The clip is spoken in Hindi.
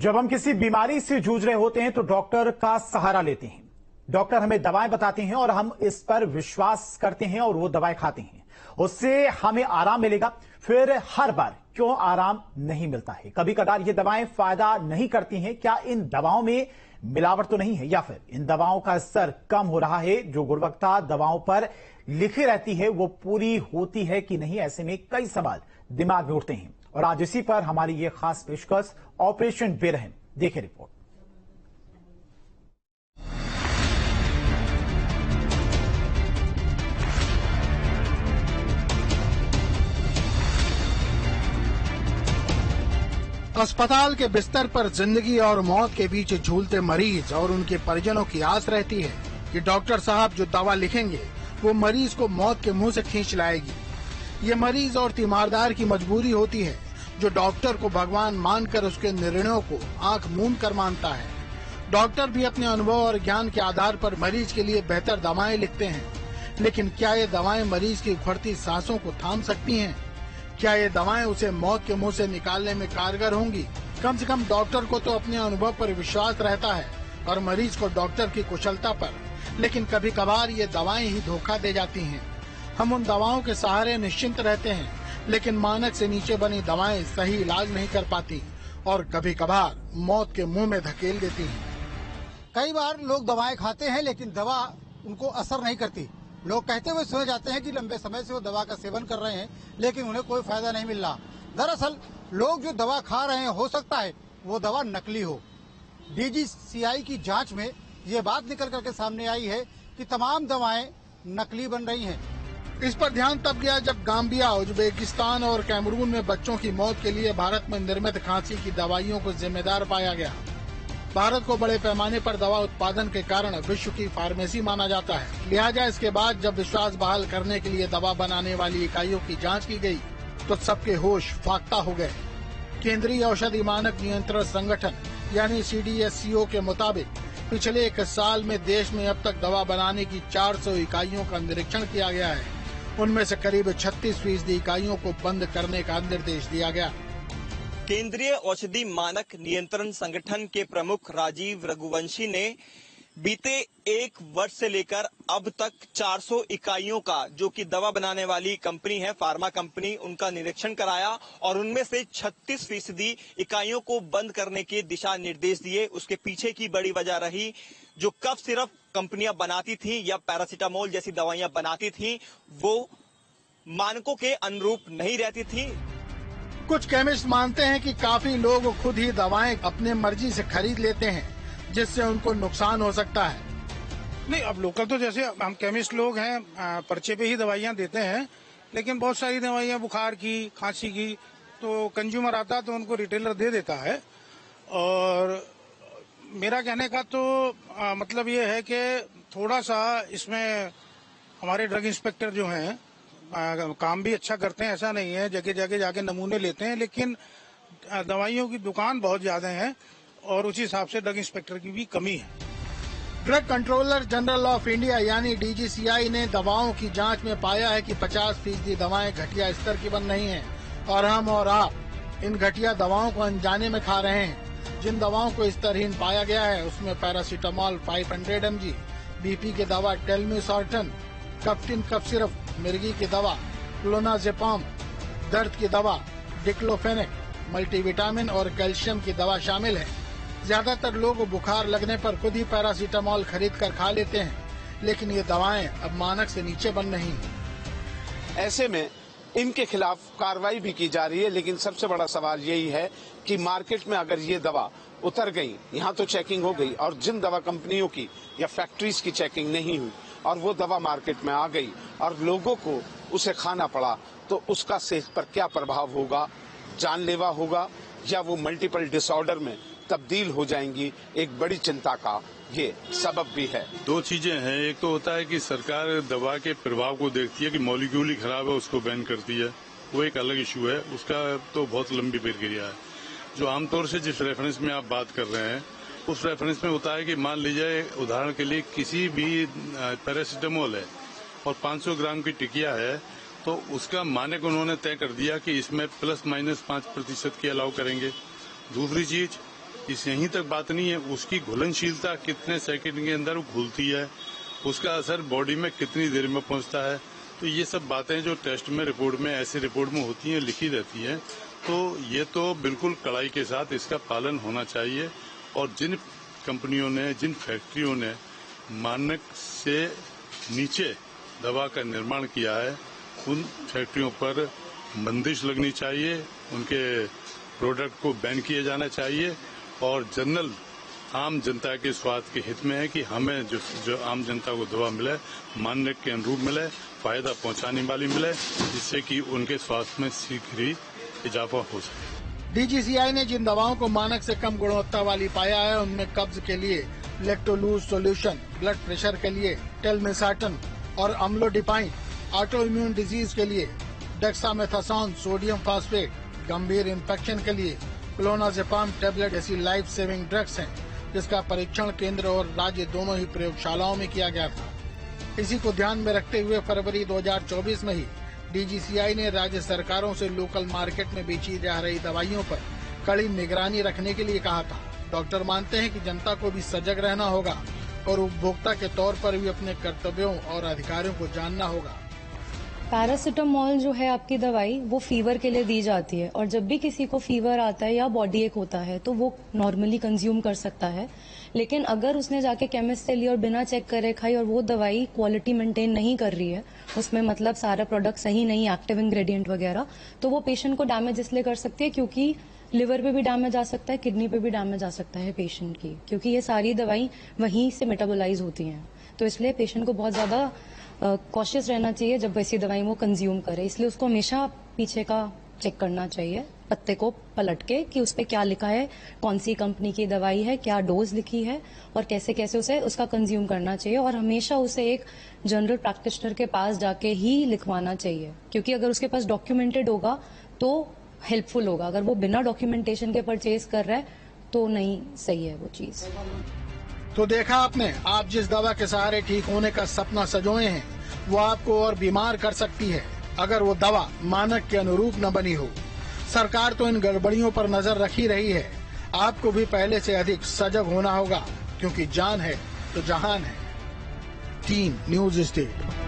जब हम किसी बीमारी से जूझ रहे होते हैं तो डॉक्टर का सहारा लेते हैं। डॉक्टर हमें दवाएं बताते हैं और हम इस पर विश्वास करते हैं और वो दवाएं खाते हैं। उससे हमें आराम मिलेगा। फिर हर बार क्यों आराम नहीं मिलता है? कभी कभार ये दवाएं फायदा नहीं करती हैं। क्या इन दवाओं में मिलावट तो नहीं है, या फिर इन दवाओं का असर कम हो रहा है? जो गुणवत्ता दवाओं पर लिखी रहती है वो पूरी होती है कि नहीं? ऐसे में कई सवाल दिमाग में उठते हैं और आज इसी पर हमारी ये खास पेशकश ऑपरेशन बेरहम। देखिए रिपोर्ट। अस्पताल के बिस्तर पर जिंदगी और मौत के बीच झूलते मरीज और उनके परिजनों की आस रहती है कि डॉक्टर साहब जो दवा लिखेंगे वो मरीज को मौत के मुंह से खींच लाएगी। ये मरीज और तीमारदार की मजबूरी होती है जो डॉक्टर को भगवान मानकर उसके निर्णयों को आंख मूंद कर मानता है। डॉक्टर भी अपने अनुभव और ज्ञान के आधार पर मरीज के लिए बेहतर दवाएं लिखते हैं, लेकिन क्या ये दवाएं मरीज की उखड़ती सांसों को थाम सकती हैं? क्या ये दवाएं उसे मौत के मुंह से निकालने में कारगर होंगी? कम से कम डॉक्टर को तो अपने अनुभव पर विश्वास रहता है और मरीज को डॉक्टर की कुशलता पर। लेकिन कभी कभार ये दवाएं ही धोखा दे जाती हैं। हम उन दवाओं के सहारे निश्चिंत रहते हैं, लेकिन मानक से नीचे बनी दवाएं सही इलाज नहीं कर पाती और कभी कभार मौत के मुंह में धकेल देती हैं। कई बार लोग दवाएं खाते हैं लेकिन दवा उनको असर नहीं करती। लोग कहते हुए सुने जाते हैं कि लंबे समय से वो दवा का सेवन कर रहे हैं लेकिन उन्हें कोई फायदा नहीं मिल रहा। दरअसल लोग जो दवा खा रहे हैं हो सकता है वो दवा नकली हो। DGCI की जांच में ये बात निकल करके सामने आई है कि तमाम दवाएं नकली बन रही हैं। इस पर ध्यान तब गया जब गाम्बिया, उज्बेकिस्तान और कैमरून में बच्चों की मौत के लिए भारत में निर्मित खांसी की दवाइयों को जिम्मेदार पाया गया। भारत को बड़े पैमाने पर दवा उत्पादन के कारण विश्व की फार्मेसी माना जाता है। लिहाजा इसके बाद जब विश्वास बहाल करने के लिए दवा बनाने वाली इकाइयों की जांच की गई तो सबके होश फाख्ता हो गए। केंद्रीय औषधि मानक नियंत्रण संगठन यानी CDSCO के मुताबिक पिछले 1 साल में देश में अब तक दवा बनाने की 400 इकाइयों का निरीक्षण किया गया है। उनमें से करीब 36% इकाइयों को बंद करने का निर्देश दिया गया। केंद्रीय औषधि मानक नियंत्रण संगठन के प्रमुख राजीव रघुवंशी ने बीते 1 वर्ष से लेकर अब तक 400 इकाइयों का, जो कि दवा बनाने वाली कंपनी है, फार्मा कंपनी, उनका निरीक्षण कराया और उनमें से 36% इकाइयों को बंद करने के दिशा निर्देश दिए। उसके पीछे की बड़ी वजह रही जो कफ सिरप कंपनियां बनाती थी या पैरासीटामोल जैसी दवाइयां बनाती थी वो मानकों के अनुरूप नहीं रहती थी। कुछ केमिस्ट मानते हैं कि काफी लोग खुद ही दवाएं अपने मर्जी से खरीद लेते हैं जिससे उनको नुकसान हो सकता है। नहीं, अब लोकल तो जैसे हम केमिस्ट लोग हैं पर्चे पे ही दवाइयां देते हैं, लेकिन बहुत सारी दवाइयां बुखार की, खांसी की तो कंज्यूमर आता तो उनको रिटेलर दे देता है। और मेरा कहने का तो मतलब ये है कि थोड़ा सा इसमें हमारे ड्रग इंस्पेक्टर जो हैं काम भी अच्छा करते हैं, ऐसा नहीं है, जगह जगह जाके नमूने लेते हैं, लेकिन दवाइयों की दुकान बहुत ज्यादा है और उसी हिसाब से ड्रग इंस्पेक्टर की भी कमी है। Drug controller general of India यानी DGCI ने दवाओं की जांच में पाया है कि 50% दवाएं घटिया स्तर की बन रही हैं और हम और आप इन घटिया दवाओं को अनजाने में खा रहे हैं। जिन दवाओं को स्तरहीन पाया गया है उसमें पैरासीटामोल 500 mg, BP की दवा टेलमिसॉर्टन, कफ्टिन कफ सिरप, मिर्गी की दवा क्लोनाजेपाम, दर्द की दवा डिक्लोफेनेक, मल्टीविटामिन और कैल्शियम की दवा शामिल है। ज्यादातर लोग बुखार लगने पर खुद ही पैरासीटामोल खरीद कर खा लेते हैं, लेकिन ये दवाएं अब मानक से नीचे बन रही हैं। ऐसे में इनके खिलाफ कार्रवाई भी की जा रही है, लेकिन सबसे बड़ा सवाल यही है कि मार्केट में अगर ये दवा उतर गई, यहाँ तो चेकिंग हो गई और जिन दवा कंपनियों की या फैक्ट्रीज की चेकिंग नहीं हुई और वो दवा मार्केट में आ गई और लोगों को उसे खाना पड़ा तो उसका सेहत पर क्या प्रभाव होगा? जानलेवा होगा या वो मल्टीपल डिसऑर्डर में तब्दील हो जाएंगी? एक बड़ी चिंता का ये सबब भी है। 2 चीजें हैं। एक तो होता है कि सरकार दवा के प्रभाव को देखती है कि मॉलिक्यूल ही खराब है उसको बैन करती है, वो एक अलग इशू है, उसका तो बहुत लंबी प्रक्रिया है। जो आमतौर से जिस रेफरेंस में आप बात कर रहे हैं उस रेफरेंस में होता है कि मान लीजिए उदाहरण के लिए किसी भी पैरासीटामोल है और 500 ग्राम की टिकिया है तो उसका मानक उन्होंने तय कर दिया कि इसमें ±5% की अलाउ करेंगे। दूसरी चीज इस यहीं तक बात नहीं है, उसकी घुलनशीलता कितने सेकंड के अंदर घुलती है, उसका असर बॉडी में कितनी देर में पहुंचता है। तो ये सब बातें जो टेस्ट में रिपोर्ट में ऐसी रिपोर्ट में होती हैं, लिखी रहती हैं, तो ये तो बिल्कुल कड़ाई के साथ इसका पालन होना चाहिए। और जिन कंपनियों ने, जिन फैक्ट्रियों ने मानक से नीचे दवा का निर्माण किया है, उन फैक्ट्रियों पर बंदिश लगनी चाहिए, उनके प्रोडक्ट को बैन किया जाना चाहिए। और जनरल आम जनता के स्वास्थ्य के हित में है कि हमें जो आम जनता को दवा मिले, मानक के अनुरूप मिले, फायदा पहुंचाने वाली मिले, जिससे कि उनके स्वास्थ्य में शीघ्र ही इजाफा हो सके। डीजीसीआई ने जिन दवाओं को मानक से कम गुणवत्ता वाली पाया है, उनमें कब्ज के लिए लेक्टोलूज सोल्यूशन, ब्लड प्रेशर के लिए टेलमेसाटन और अम्लोडिपाइन, ऑटो इम्यून डिजीज के लिए डेक्सामेथासोन सोडियम फास्फेट, गंभीर इन्फेक्शन के लिए क्लोनाजेपाम टेबलेट ऐसी लाइफ सेविंग ड्रग्स हैं, जिसका परीक्षण केंद्र और राज्य दोनों ही प्रयोगशालाओं में किया गया था। इसी को ध्यान में रखते हुए फरवरी 2024 में ही डीजीसीआई ने राज्य सरकारों से लोकल मार्केट में बेची जा रही दवाइयों पर कड़ी निगरानी रखने के लिए कहा था। डॉक्टर मानते हैं कि जनता को भी सजग रहना होगा और उपभोक्ता के तौर पर भी अपने कर्तव्यों और अधिकारों को जानना होगा। पैरासिटामोल जो है आपकी दवाई, वो फीवर के लिए दी जाती है, और जब भी किसी को फीवर आता है या बॉडी एक होता है तो वो नॉर्मली कंज्यूम कर सकता है। लेकिन अगर उसने जाके केमिस्ट से ली और बिना चेक करे खाई और वो दवाई क्वालिटी मेंटेन नहीं कर रही है, उसमें मतलब सारा प्रोडक्ट सही नहीं, एक्टिव इंग्रेडिएंट वगैरह, तो वो पेशेंट को डैमेज इसलिए कर सकती है क्योंकि लिवर पे भी डैमेज आ सकता है, किडनी पे भी डैमेज आ सकता है पेशेंट की, क्योंकि ये सारी दवाई वहीं से मेटाबोलाइज होती हैं। तो इसलिए पेशेंट को बहुत ज्यादा कॉशियस रहना चाहिए जब वैसी दवाई वो कंज्यूम करे। इसलिए उसको हमेशा पीछे का चेक करना चाहिए, पत्ते को पलट के कि उस पे क्या लिखा है, कौन सी कंपनी की दवाई है, क्या डोज लिखी है और कैसे कैसे उसे उसका कंज्यूम करना चाहिए। और हमेशा उसे एक जनरल प्रैक्टिशनर के पास जाके ही लिखवाना चाहिए, क्योंकि अगर उसके पास डॉक्यूमेंटेड होगा तो हेल्पफुल होगा। अगर वो बिना डॉक्यूमेंटेशन के परचेज कर रहा है तो नहीं सही है वो चीज। तो देखा आपने, आप जिस दवा के सहारे ठीक होने का सपना सजोए हैं, वो आपको और बीमार कर सकती है अगर वो दवा मानक के अनुरूप न बनी हो। सरकार तो इन गड़बड़ियों पर नजर रख ही रही है। आपको भी पहले से अधिक सजग होना होगा, क्योंकि जान है तो जहान है। Team news state.